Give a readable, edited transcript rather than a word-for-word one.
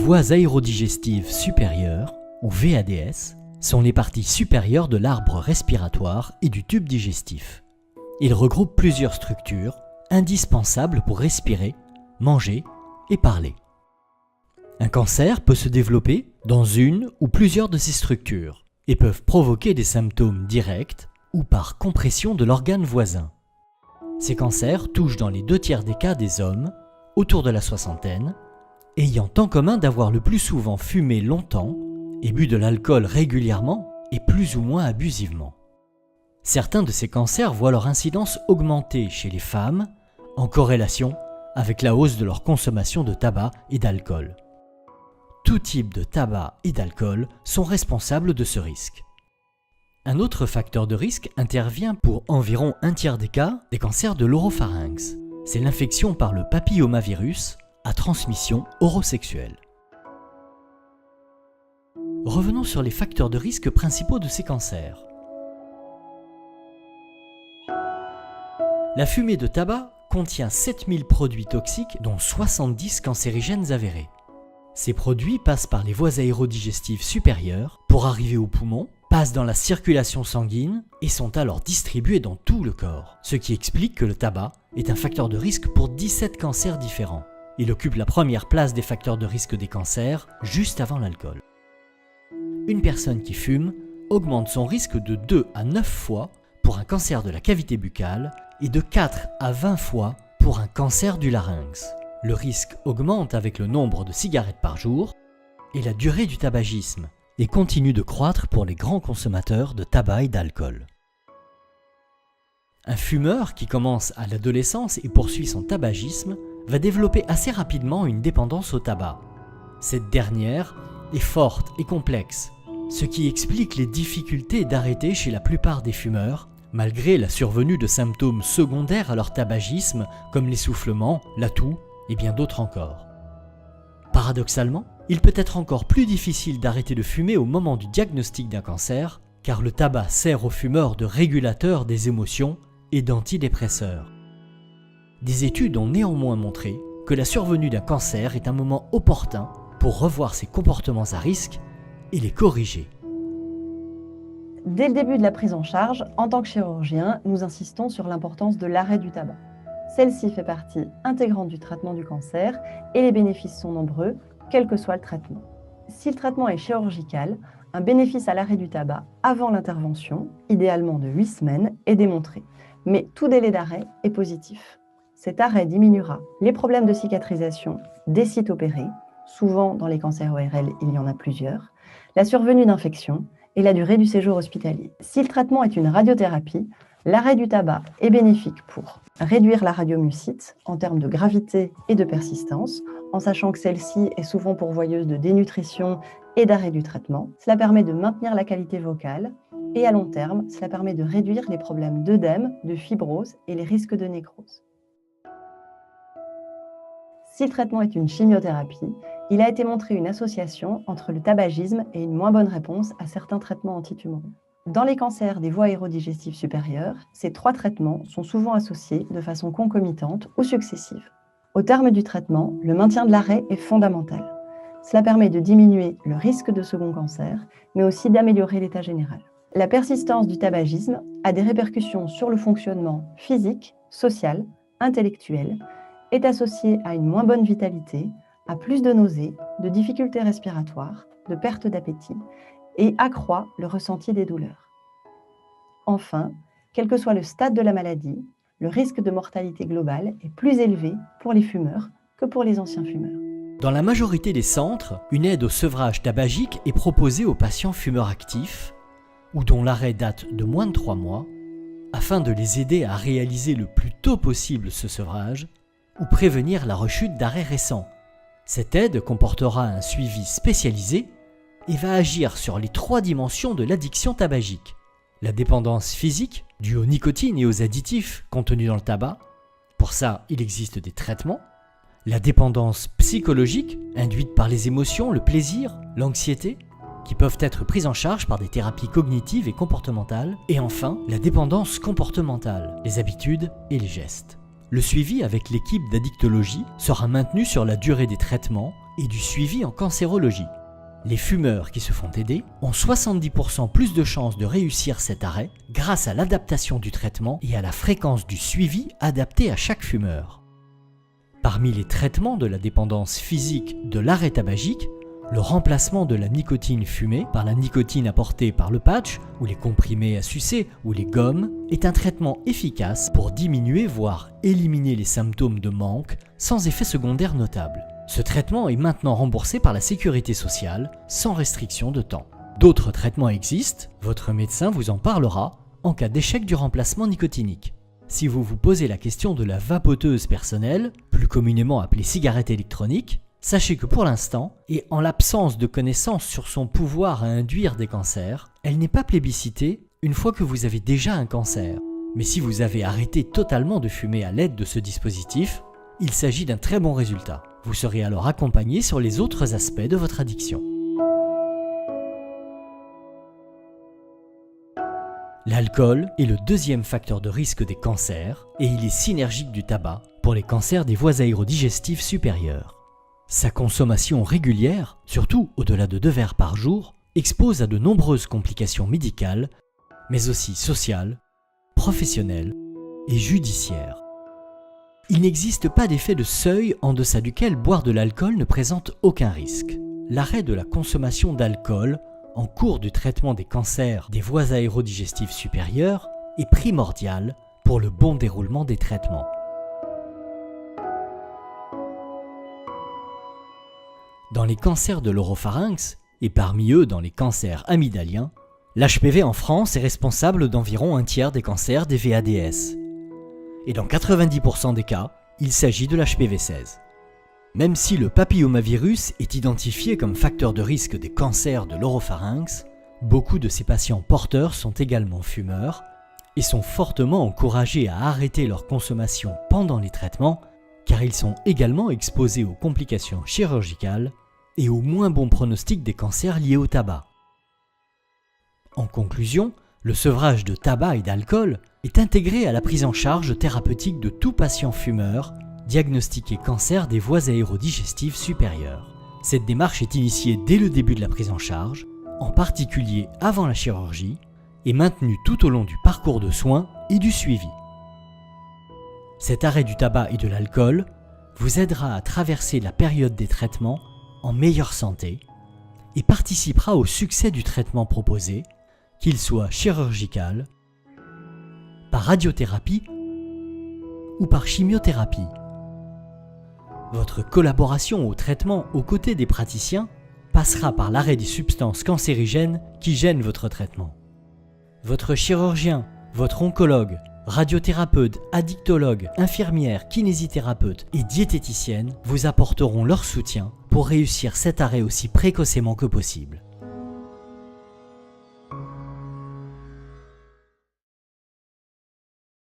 voies aérodigestives supérieures, ou VADS, sont les parties supérieures de l'arbre respiratoire et du tube digestif. Ils regroupent plusieurs structures indispensables pour respirer, manger et parler. Un cancer peut se développer dans une ou plusieurs de ces structures et peuvent provoquer des symptômes directs ou par compression de l'organe voisin. Ces cancers touchent dans les 2/3 des cas des hommes, autour de la soixantaine, ayant en commun d'avoir le plus souvent fumé longtemps et bu de l'alcool régulièrement et plus ou moins abusivement. Certains de ces cancers voient leur incidence augmenter chez les femmes en corrélation avec la hausse de leur consommation de tabac et d'alcool. Tout type de tabac et d'alcool sont responsables de ce risque. Un autre facteur de risque intervient pour environ 1/3 des cas des cancers de l'oropharynx. C'est l'infection par le papillomavirus à transmission orosexuelle. Revenons sur les facteurs de risque principaux de ces cancers. La fumée de tabac contient 7000 produits toxiques dont 70 cancérigènes avérés. Ces produits passent par les voies aérodigestives supérieures pour arriver aux poumons, passent dans la circulation sanguine et sont alors distribués dans tout le corps, ce qui explique que le tabac est un facteur de risque pour 17 cancers différents. Il occupe la première place des facteurs de risque des cancers, juste avant l'alcool. Une personne qui fume augmente son risque de 2 à 9 fois pour un cancer de la cavité buccale et de 4 à 20 fois pour un cancer du larynx. Le risque augmente avec le nombre de cigarettes par jour et la durée du tabagisme et continue de croître pour les grands consommateurs de tabac et d'alcool. Un fumeur qui commence à l'adolescence et poursuit son tabagisme va développer assez rapidement une dépendance au tabac. Cette dernière est forte et complexe, ce qui explique les difficultés d'arrêter chez la plupart des fumeurs, malgré la survenue de symptômes secondaires à leur tabagisme comme l'essoufflement, la toux et bien d'autres encore. Paradoxalement, il peut être encore plus difficile d'arrêter de fumer au moment du diagnostic d'un cancer, car le tabac sert aux fumeurs de régulateur des émotions et d'antidépresseur. Des études ont néanmoins montré que la survenue d'un cancer est un moment opportun pour revoir ses comportements à risque et les corriger. Dès le début de la prise en charge, en tant que chirurgien, nous insistons sur l'importance de l'arrêt du tabac. Celle-ci fait partie intégrante du traitement du cancer et les bénéfices sont nombreux, quel que soit le traitement. Si le traitement est chirurgical, un bénéfice à l'arrêt du tabac avant l'intervention, idéalement de 8 semaines, est démontré. Mais tout délai d'arrêt est positif. Cet arrêt diminuera les problèmes de cicatrisation des sites opérés, souvent dans les cancers ORL il y en a plusieurs, la survenue d'infections et la durée du séjour hospitalier. Si le traitement est une radiothérapie, l'arrêt du tabac est bénéfique pour réduire la radiomyocite en termes de gravité et de persistance, en sachant que celle-ci est souvent pourvoyeuse de dénutrition et d'arrêt du traitement. Cela permet de maintenir la qualité vocale et à long terme, cela permet de réduire les problèmes d'œdème, de fibrose et les risques de nécrose. Si le traitement est une chimiothérapie, il a été montré une association entre le tabagisme et une moins bonne réponse à certains traitements antitumoraux. Dans les cancers des voies aérodigestives supérieures, ces 3 traitements sont souvent associés de façon concomitante ou successive. Au terme du traitement, le maintien de l'arrêt est fondamental. Cela permet de diminuer le risque de second cancer, mais aussi d'améliorer l'état général. La persistance du tabagisme a des répercussions sur le fonctionnement physique, social, intellectuel, est associée à une moins bonne vitalité, à plus de nausées, de difficultés respiratoires, de perte d'appétit et accroît le ressenti des douleurs. Enfin, quel que soit le stade de la maladie, le risque de mortalité globale est plus élevé pour les fumeurs que pour les anciens fumeurs. Dans la majorité des centres, une aide au sevrage tabagique est proposée aux patients fumeurs actifs ou dont l'arrêt date de moins de 3 mois, afin de les aider à réaliser le plus tôt possible ce sevrage ou prévenir la rechute d'arrêts récents. Cette aide comportera un suivi spécialisé et va agir sur les 3 dimensions de l'addiction tabagique. La dépendance physique, due aux nicotines et aux additifs contenus dans le tabac. Pour ça, il existe des traitements. La dépendance psychologique, induite par les émotions, le plaisir, l'anxiété, qui peuvent être prises en charge par des thérapies cognitives et comportementales. Et enfin, la dépendance comportementale, les habitudes et les gestes. Le suivi avec l'équipe d'addictologie sera maintenu sur la durée des traitements et du suivi en cancérologie. Les fumeurs qui se font aider ont 70% plus de chances de réussir cet arrêt grâce à l'adaptation du traitement et à la fréquence du suivi adapté à chaque fumeur. Parmi les traitements de la dépendance physique de l'arrêt tabagique, le remplacement de la nicotine fumée par la nicotine apportée par le patch, ou les comprimés à sucer, ou les gommes, est un traitement efficace pour diminuer voire éliminer les symptômes de manque sans effet secondaire notable. Ce traitement est maintenant remboursé par la sécurité sociale sans restriction de temps. D'autres traitements existent, votre médecin vous en parlera en cas d'échec du remplacement nicotinique. Si vous vous posez la question de la vapoteuse personnelle, plus communément appelée cigarette électronique, sachez que pour l'instant, et en l'absence de connaissances sur son pouvoir à induire des cancers, elle n'est pas plébiscitée une fois que vous avez déjà un cancer. Mais si vous avez arrêté totalement de fumer à l'aide de ce dispositif, il s'agit d'un très bon résultat. Vous serez alors accompagné sur les autres aspects de votre addiction. L'alcool est le deuxième facteur de risque des cancers et il est synergique du tabac pour les cancers des voies aérodigestives supérieures. Sa consommation régulière, surtout au-delà de 2 verres par jour, expose à de nombreuses complications médicales, mais aussi sociales, professionnelles et judiciaires. Il n'existe pas d'effet de seuil en deçà duquel boire de l'alcool ne présente aucun risque. L'arrêt de la consommation d'alcool en cours du traitement des cancers des voies aérodigestives supérieures est primordial pour le bon déroulement des traitements. Dans les cancers de l'oropharynx, et parmi eux dans les cancers amygdaliens, l'HPV en France est responsable d'environ 1/3 des cancers des VADS. Et dans 90% des cas, il s'agit de l'HPV-16. Même si le papillomavirus est identifié comme facteur de risque des cancers de l'oropharynx, beaucoup de ces patients porteurs sont également fumeurs et sont fortement encouragés à arrêter leur consommation pendant les traitements car ils sont également exposés aux complications chirurgicales et au moins bon pronostic des cancers liés au tabac. En conclusion, le sevrage de tabac et d'alcool est intégré à la prise en charge thérapeutique de tout patient fumeur diagnostiqué cancer des voies aérodigestives supérieures. Cette démarche est initiée dès le début de la prise en charge, en particulier avant la chirurgie, et maintenue tout au long du parcours de soins et du suivi. Cet arrêt du tabac et de l'alcool vous aidera à traverser la période des traitements en meilleure santé et participera au succès du traitement proposé, qu'il soit chirurgical, par radiothérapie ou par chimiothérapie. Votre collaboration au traitement aux côtés des praticiens passera par l'arrêt des substances cancérigènes qui gênent votre traitement. Votre chirurgien, votre oncologue, radiothérapeute, addictologue, infirmière, kinésithérapeute et diététicienne vous apporteront leur soutien pour réussir cet arrêt aussi précocement que possible.